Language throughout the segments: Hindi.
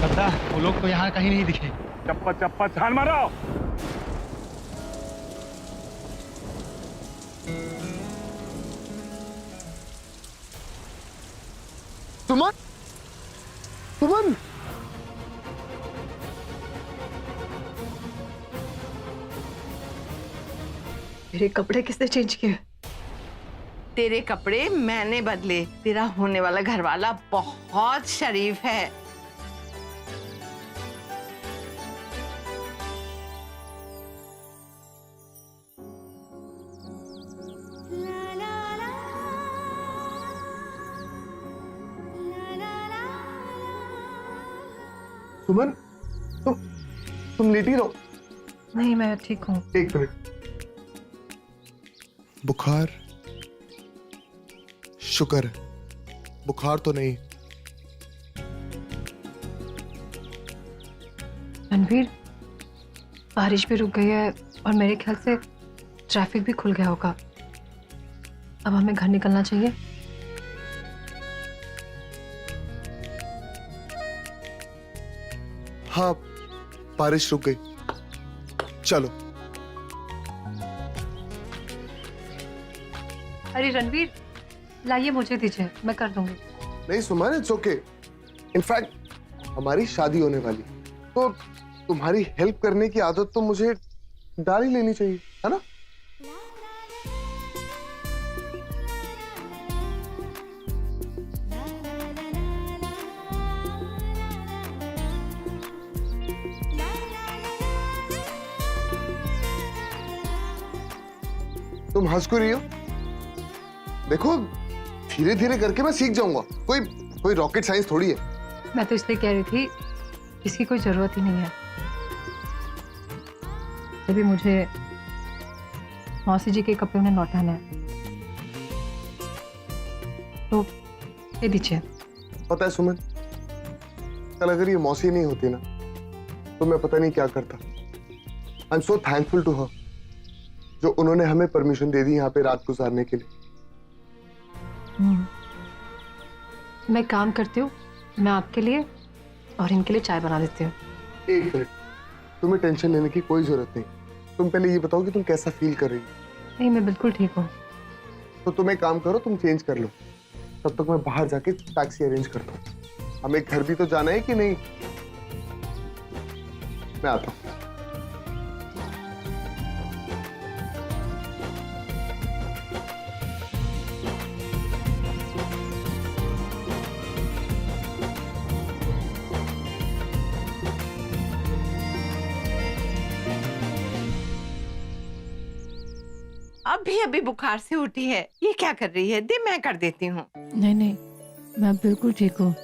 गद्दा, वो लोग तो यहाँ कहीं नहीं दिखे। चप्पा चप्पा छान मारो। सुमन, सुमन, मेरे कपड़े किसने चेंज किए? तेरे कपड़े मैंने बदले। तेरा होने वाला घरवाला बहुत शरीफ है। सुमन, तुम लेटी रहो। नहीं, मैं ठीक हूँ। एक मिनट। बुखार? शुक्र है, बुखार तो नहीं। रणवीर, बारिश भी रुक गई है और मेरे ख्याल से ट्रैफिक भी खुल गया होगा। अब हमें घर निकलना चाहिए। हाँ, बारिश रुक गई, चलो। अरे रणवीर, लाइए, मुझे दीजिए, मैं कर दूंगी। नहीं सुमन, इट्स ओके। इनफैक्ट हमारी शादी होने वाली, तो तुम्हारी हेल्प करने की आदत तो मुझे डाल ही लेनी चाहिए, है ना? तुम हंस क्यों रही हो? देखो, धीरे धीरे करके मैं सीख जाऊंगा। कोई रॉकेट साइंस थोड़ी है। मैं तो इसलिए कह रही थी, इसकी कोई जरूरत ही नहीं है। अभी मुझे मौसी जी के कपड़े उन्हें लौटाना है, तो ये दीजिए। पता है सुमन, कल अगर ये मौसी नहीं होती ना, तो मैं पता नहीं क्या करता। I am so thankful to her, जो उन्होंने हमें परमिशन दे दी यहाँ पे रात गुजारने के लिए। मैं काम करती हूँ, मैं आपके लिए और इनके लिए चाय बना देती हूँ। एक मिनट, तुम्हें टेंशन लेने की कोई जरूरत नहीं। तुम पहले ये बताओ कि तुम कैसा फील कर रही हो। नहीं, मैं बिल्कुल ठीक हूँ। तो तुम एक काम करो, तुम चेंज कर लो, तब तक मैं बाहर जाके टैक्सी अरेंज करता हूँ। हमें घर भी तो जाना है कि नहीं? मैं आता हूँ। अभी बुखार से उठी है, ये क्या कर रही है? दे, मैं कर देती हूँ। नहीं नहीं, मैं बिल्कुल ठीक हूँ,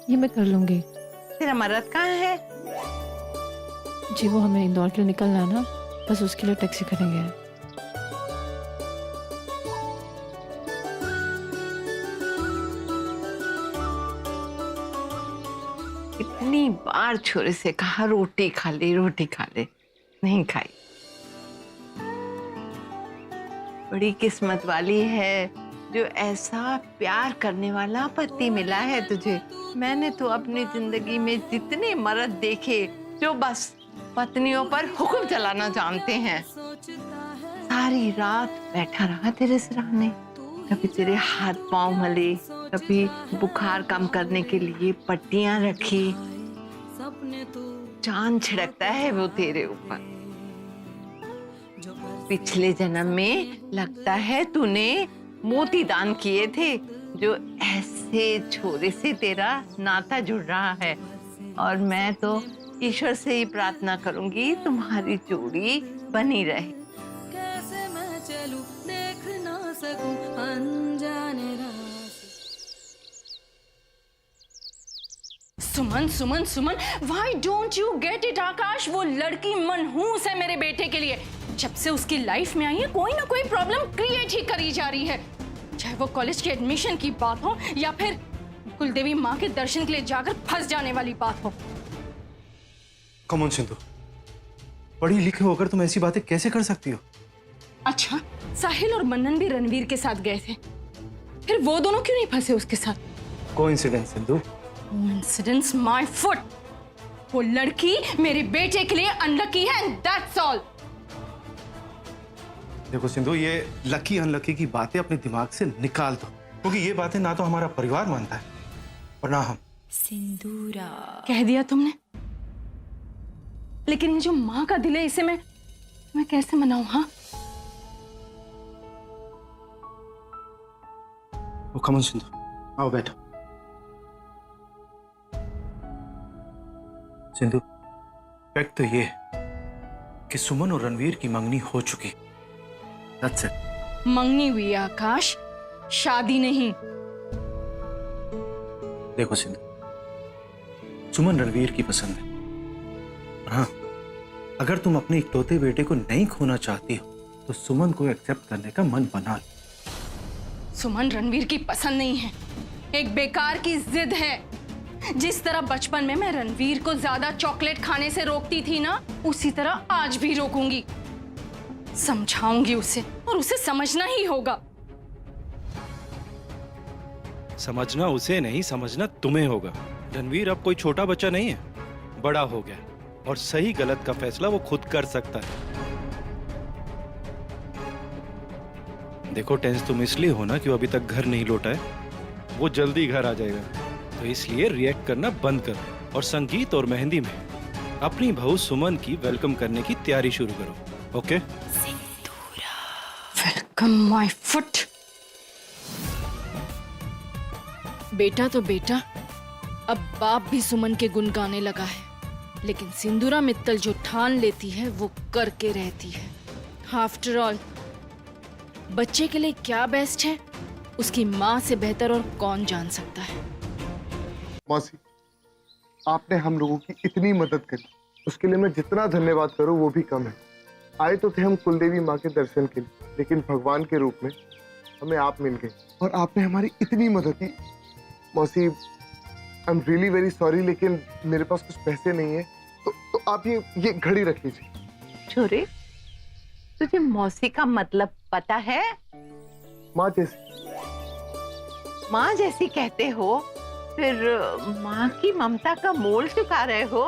ये मैं कर लूंगी। तेरा मर्द कहाँ है? जी, वो हमें इंदौर के लिए निकलना है ना, बस उसके लिए टैक्सी करेंगे। इतनी बार छोरे से कहा रोटी खा ले, रोटी खा ले, नहीं खाई। बड़ी किस्मत वाली है जो ऐसा प्यार करने वाला पति मिला है तुझे। मैंने तो अपनी जिंदगी में जितने मर्द देखे जो बस पत्नियों पर हुक्म चलाना जानते हैं। सारी रात बैठा रहा तेरे सिरहाने, कभी तेरे हाथ पांव मले, कभी बुखार कम करने के लिए पट्टियां रखी। चांद छिड़कता है वो तेरे ऊपर। पिछले जन्म में लगता है तूने मोती दान किए थे, जो ऐसे छोरे से तेरा नाता जुड़ रहा है। और मैं तो ईश्वर से ही प्रार्थना करूंगी तुम्हारी जोड़ी बनी रहे। कैसे मैं चलूं, देख ना सकूं अनजाने Suman Suman Suman, why don't you get it Akash? वो लड़की मनहूस है मेरे बेटे के लिए। जब से उसकी लाइफ में आई है, कोई ना कोई प्रॉब्लम क्रिएट ही करी जा रही है। चाहे वो कॉलेज के एडमिशन की बात हो या फिर कुलदेवी माँ के दर्शन के लिए जाकर फंस जाने वाली बात हो। कम ऑन सिंधु, पढ़ी लिखे होकर तुम ऐसी बातें कैसे कर सकती हो? अच्छा, साहिल और मन्नन भी रणवीर के साथ गए थे, फिर वो दोनों क्यों नहीं फंसे उसके साथ? Coincidence Sindhu. Coincidence my foot। वो लड़की मेरे बेटे के लिए अनलकी है एंड दैट्स ऑल। देखो सिंधु, ये लकी अनलकी की बातें अपने दिमाग से निकाल दो, क्योंकि ये बातें ना तो हमारा परिवार मानता है और ना हम। सिंदूरा कह दिया तुमने, लेकिन ये जो माँ का दिल है इसे मैं कैसे मनाऊं? हाँ, ओ कम ऑन सिंधु, आओ बैठो। सिंधु, फैक्ट तो ये है कि सुमन और रणवीर की मंगनी हो चुकी। That's it. मंगनी हुई है आकाश, शादी नहीं। देखो सिंधु, सुमन रणवीर की पसंद है। हाँ, अगर तुम अपने इकलौते बेटे को नहीं खोना चाहती हो तो सुमन को एक्सेप्ट करने का मन बना लो। सुमन रणवीर की पसंद नहीं है, एक बेकार की जिद है। जिस तरह बचपन में मैं रणवीर को ज्यादा चॉकलेट खाने से रोकती थी ना, उसी तरह आज भी रोकूंगी। समझाऊंगी उसे और उसे समझना ही होगा। समझना उसे नहीं, समझना तुम्हें होगा। रणवीर अब कोई छोटा बच्चा नहीं है, बड़ा हो गया और सही गलत का फैसला वो खुद कर सकता है। देखो, टेंस तुम इसलिए हो ना कि वो अभी तक घर नहीं लौटा है। वो जल्दी घर आ जाएगा, तो इसलिए रिएक्ट करना बंद करो और संगीत और मेहंदी में अपनी बहू सुमन की वेलकम करने की तैयारी शुरू करो। ओके? Welcome my foot. बेटा तो बेटा, अब बाप भी सुमन के गुण गाने लगा है, लेकिन सिंदूरा मित्तल जो ठान लेती है वो करके रहती है। आफ्टर ऑल, बच्चे के लिए क्या बेस्ट है उसकी माँ से बेहतर और कौन जान सकता है। मौसी, आपने हम लोगों की इतनी मदद करी, उसके लिए मैं जितना धन्यवाद करूं वो भी कम है। आए तो थे हम कुलदेवी माँ के दर्शन के लिए, लेकिन भगवान के रूप में हमें आप मिल गए और आपने हमारी इतनी मदद की। मौसी, I am really very sorry, लेकिन मेरे पास कुछ पैसे नहीं है, तो आप ये घड़ी रख लीजिए। छोरे, तुझे मौसी का मतलब पता है? माँ जैसी। माँ जैसी कहते हो, फिर माँ की ममता का मोल चुका रहे हो।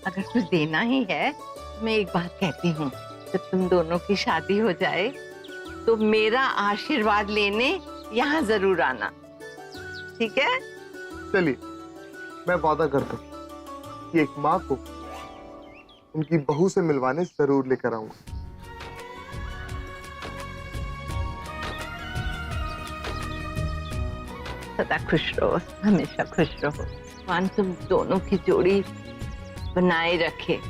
अगर कुछ देना ही है, मैं एक बात कहती हूँ, जब तुम दोनों की शादी हो जाए तो मेरा आशीर्वाद लेने यहाँ जरूर आना, ठीक है? चलिए, मैं वादा करता हूँ कि एक माँ को उनकी बहू से मिलवाने जरूर लेकर आऊंगा। सदा खुश रहो, हमेशा खुश रहो। भगवान तुम दोनों की जोड़ी बनाए रखे।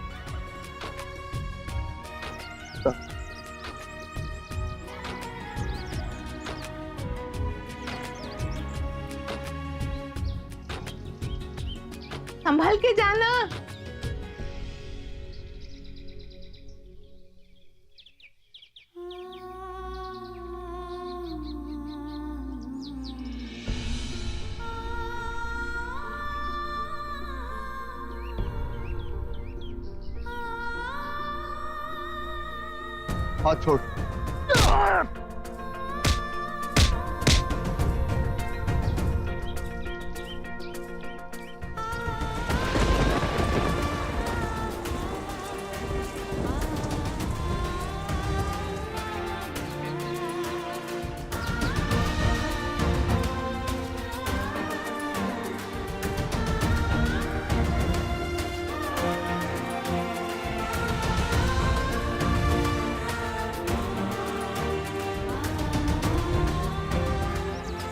संभाल के जाना। हाथ छोड़।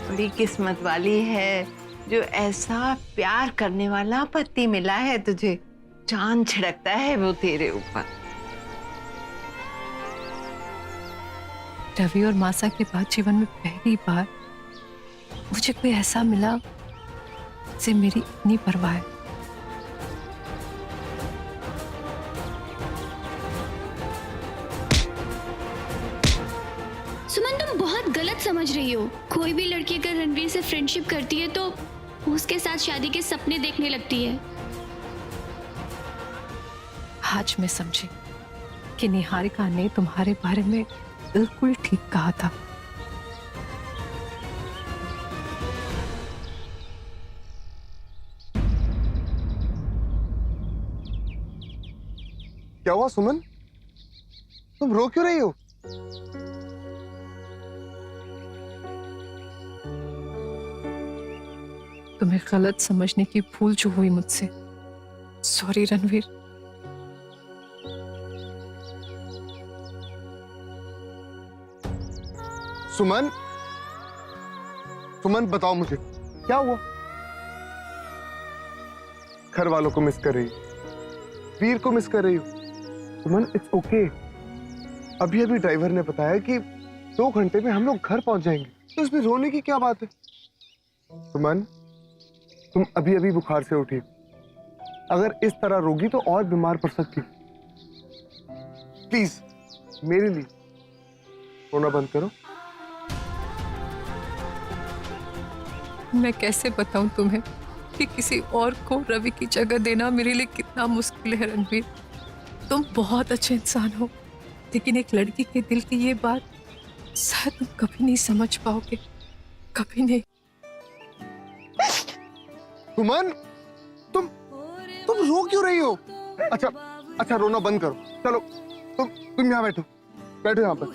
बड़ी किस्मत वाली है जो ऐसा प्यार करने वाला पति मिला है तुझे। चांद छिड़कता है वो तेरे ऊपर। रवि और मासा के बाद जीवन में पहली बार मुझे कोई ऐसा मिला जिसे मेरी इतनी परवाह है। सुमन, तुम बहुत गलत समझ रही हो। कोई भी लड़की अगर रणवीर से फ्रेंडशिप करती है तो उसके साथ शादी के सपने देखने लगती है। आज मैं समझी कि निहारिका ने तुम्हारे बारे में बिल्कुल ठीक कहा था। क्या हुआ सुमन? तुम रो क्यों रही हो? तुम्हें गलत समझने की भूल जो हुई मुझसे, सॉरी रणवीर। सुमन, सुमन बताओ मुझे क्या हुआ? घर वालों को मिस कर रही हो, वीर को मिस कर रही हो। सुमन इट्स ओके। अभी अभी ड्राइवर ने बताया कि 2 घंटे में हम लोग घर पहुंच जाएंगे, तो इसमें रोने की क्या बात है? सुमन, तुम अभी अभी बुखार से उठी, अगर इस तरह रोगी तो और बीमार पड़ सकती। प्लीज मेरे लिए रोना बंद करो। मैं कैसे बताऊं तुम्हें कि किसी और को रवि की जगह देना मेरे लिए कितना मुश्किल है रणवीर। तुम बहुत अच्छे इंसान हो, लेकिन एक लड़की के दिल की ये बात शायद तुम कभी नहीं समझ पाओगे, कभी नहीं। सुमन, तुम रो क्यों रही हो? अच्छा रोना बंद करो। चलो तुम यहाँ बैठो यहाँ पर।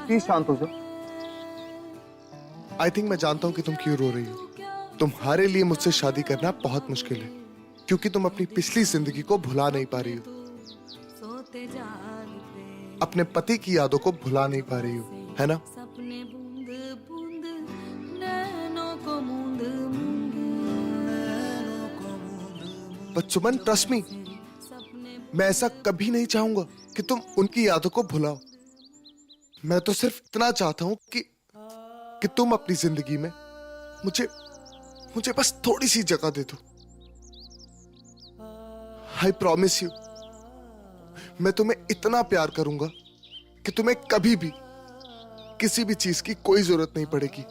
प्लीज शांत हो जाओ। आई थिंक मैं जानता हूँ कि तुम क्यों रो रही हो। तुम्हारे लिए मुझसे शादी करना बहुत मुश्किल है, क्योंकि तुम अपनी पिछली जिंदगी को भुला नहीं पा रही हो, अपने पति की यादों को भुला नहीं पा रही हो, है ना? But सुमन, ट्रस्ट मी, मैं ऐसा कभी नहीं चाहूंगा कि तुम उनकी यादों को भुलाओ। मैं तो सिर्फ इतना चाहता हूं कि तुम अपनी जिंदगी में मुझे बस थोड़ी सी जगह दे दो। आई प्रॉमिस यू, मैं तुम्हें इतना प्यार करूंगा कि तुम्हें कभी भी किसी भी चीज की कोई जरूरत नहीं पड़ेगी।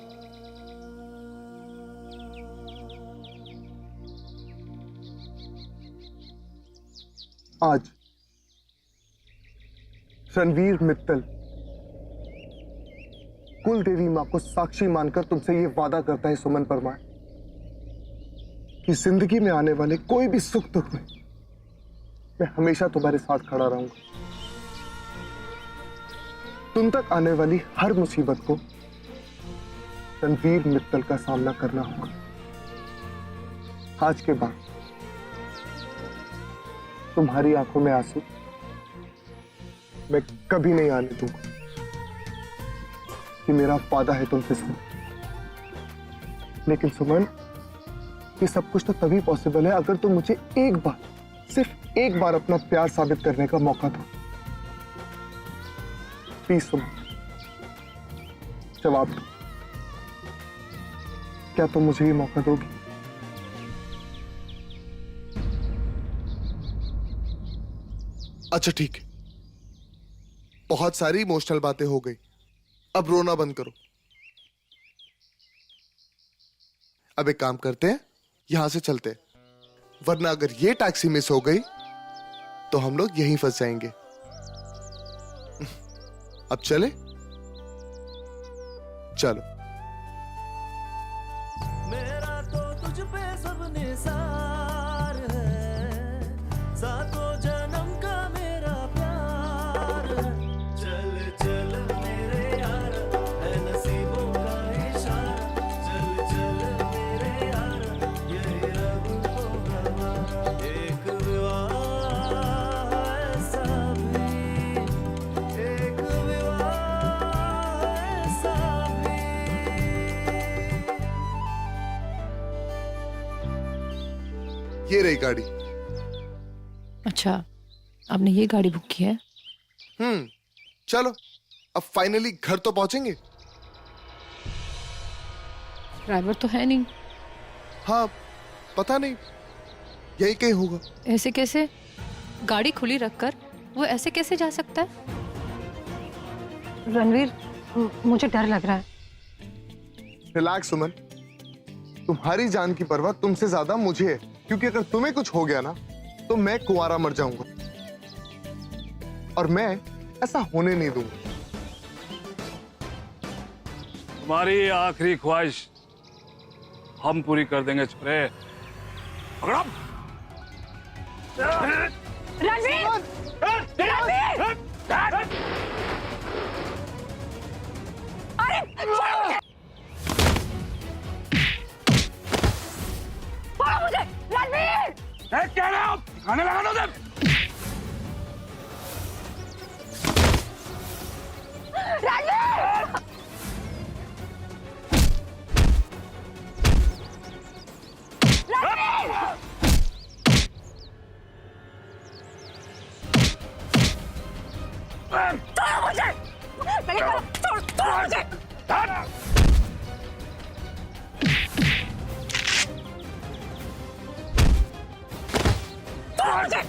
आज रणवीर मित्तल कुल देवी मां को साक्षी मानकर तुमसे ये वादा करता है सुमन परमार कि जिंदगी में आने वाले कोई भी सुख दुख में मैं हमेशा तुम्हारे साथ खड़ा रहूंगा। तुम तक आने वाली हर मुसीबत को रणवीर मित्तल का सामना करना होगा। आज के बाद तुम्हारी आंखों में आंसू मैं कभी नहीं आने दूंगा। ये मेरा वादा है तुमसे सुमन। लेकिन सुमन, ये सब कुछ तो तभी पॉसिबल है अगर तुम मुझे एक बार, सिर्फ एक बार अपना प्यार साबित करने का मौका दो। प्लीज सुमन, जवाब दो, क्या तुम मुझे ये मौका दोगी? अच्छा ठीक है, बहुत सारी इमोशनल बातें हो गई, अब रोना बंद करो। अब एक काम करते हैं, यहां से चलते हैं, वरना अगर ये टैक्सी मिस हो गई तो हम लोग यहीं फंस जाएंगे। अब चले? चलो। मेरा तो तुझ पे सब निसार है, सातों जन्म का मेरा प्यार है। चल चल मेरे यार, है नसीबों का इशारा। चल चल मेरे यार, यही रब को रवा। एक विवाह ऐसा भी, एक विवाह ऐसा भी। ये रही गाड़ी। अच्छा, आपने ये गाड़ी बुक की है? चलो अब फाइनली घर तो पहुंचेंगे। ड्राइवर तो है नहीं। हाँ, पता नहीं, यही कहीं होगा। ऐसे कैसे? गाड़ी खुली रखकर वो ऐसे कैसे जा सकता है? रणवीर, मुझे डर लग रहा है। रिलैक्स सुमन, तुम्हारी जान की परवाह तुमसे ज्यादा मुझे है, क्योंकि अगर तुम्हें कुछ हो गया ना तो मैं कुंवारा मर जाऊंगा, और मैं ऐसा होने नहीं दूंगा। तुम्हारी आखिरी ख्वाहिश हम पूरी कर देंगे छोरे। पकड़ो। रणवीर! रणवीर! अरे छोड़ो मुझे! छोड़ो मुझे! रणवीर! क्या रहे हो? खाने लगा दो तुम। रणवीर! छोड़ो मुझे! मैंने कहा छोड़ो मुझे!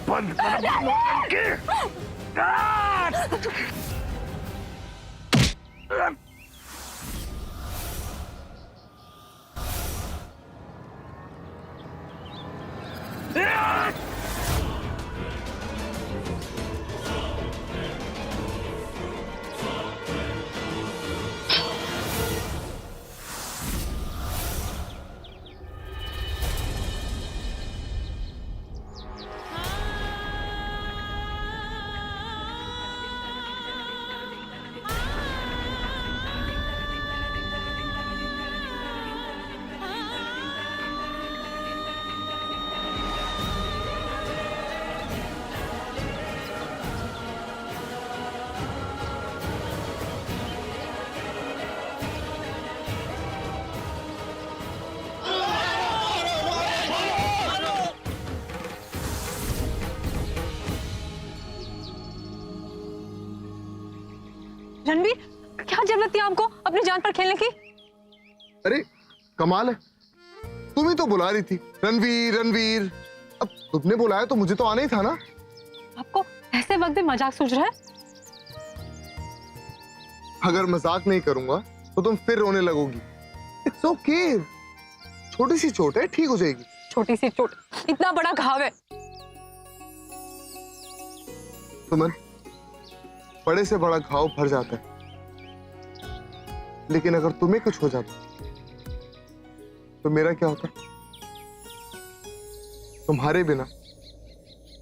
बंद रणवीर, क्या जरूरत थी आपको अपनी जान पर खेलने की? अरे कमाल है, तुम ही तो बुला रही थी रणवीर रणवीर। अब तुमने बुलाया तो मुझे तो आना ही था ना। आपको ऐसे वक्त भी मजाक सूझ रहा है? अगर मजाक नहीं करूंगा तो तुम फिर रोने लगोगी। इट्स ओके, छोटी सी चोट है, ठीक हो जाएगी। छोटी सी चोट, इतना बड़ा घाव है। सुमन, बड़े से बड़ा घाव भर जाता है, लेकिन अगर तुम्हें कुछ हो जाता तो मेरा क्या होता? तुम्हारे बिना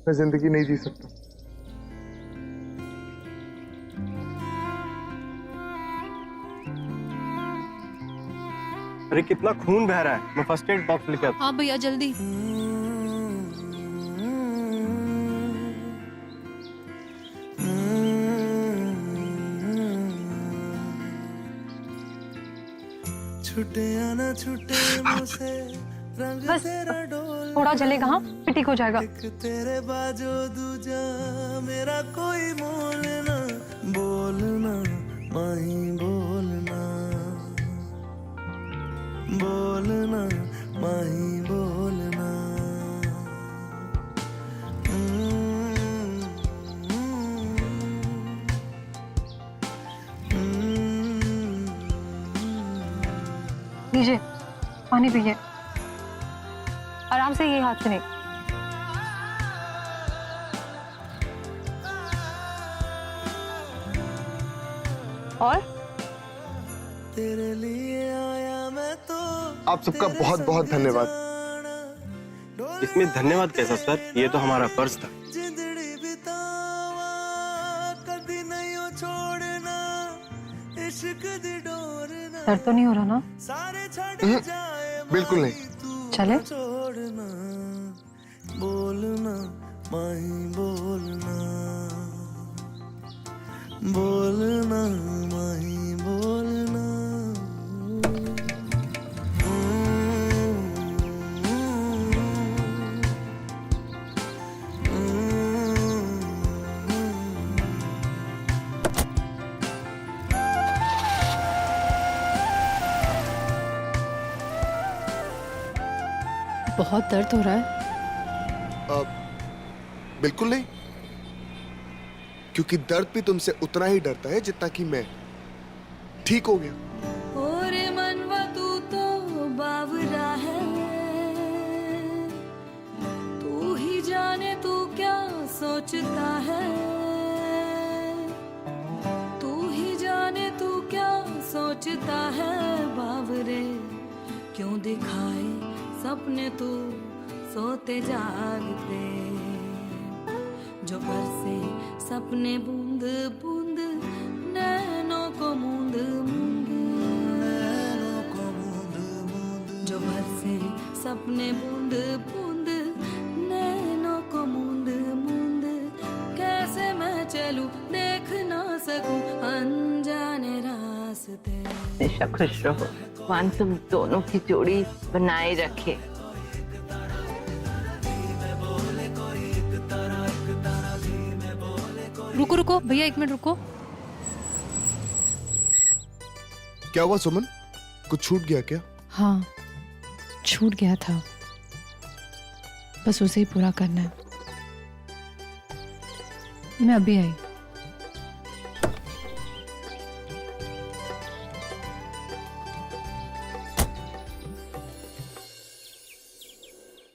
मैं जिंदगी नहीं जी सकता। अरे कितना खून बह रहा है, मैं फर्स्ट एड बॉक्स लेके आता हूं। हाँ भैया जल्दी। छुटे आना छुटे मुझसे रंग बस तेरा डोल थोड़ा जलेगा, हाँ फिर ठीक हो जाएगा। एक तेरे बाजो दूजा मेरा कोई मोल ना बोलना माही बोलना बोलना माही बोलना लीजिए पानी पीजिए, आराम से, ये हाथ से नहीं। और तेरे लिए आया मैं तो आप सबका बहुत बहुत धन्यवाद। इसमें धन्यवाद कैसा सर, ये तो हमारा फर्ज था। जिंदड़ी बितावा कभी नहीं हो छोड़ना इश्क दी डोरना दर्द तो नहीं हो रहा ना? सारे छड़ जाए बिल्कुल नहीं। चले? छोड़ना बोलना माही बोलना बोलना माही बोलना बहुत दर्द हो रहा है। बिल्कुल नहीं, क्योंकि दर्द भी तुमसे उतना ही डरता है जितना कि मैं। ठीक हो गया। और मनवा तू तो बावरा है, तू ही जाने तू क्या सोचता है, तू ही जाने तू क्या सोचता है बावरे, क्यों दिखाए सपने तू सोते जागते। जो बरसे सपने बूंद बूंद नैनों को मूंद मूंद, जो बरसे सपने बूंद बूंद नैनों को मूंद मूंद, कैसे मैं चलूं देख ना सकूं अनजाने रास्ते। हमेशा खुश रहो, भगवान तुम दोनों की जोड़ी बनाए रखे। रुको रुको भैया, 1 मिनट रुको। क्या हुआ सुमन, कुछ छूट गया क्या? हाँ, छूट गया था, बस उसे ही पूरा करना है। मैं अभी आई।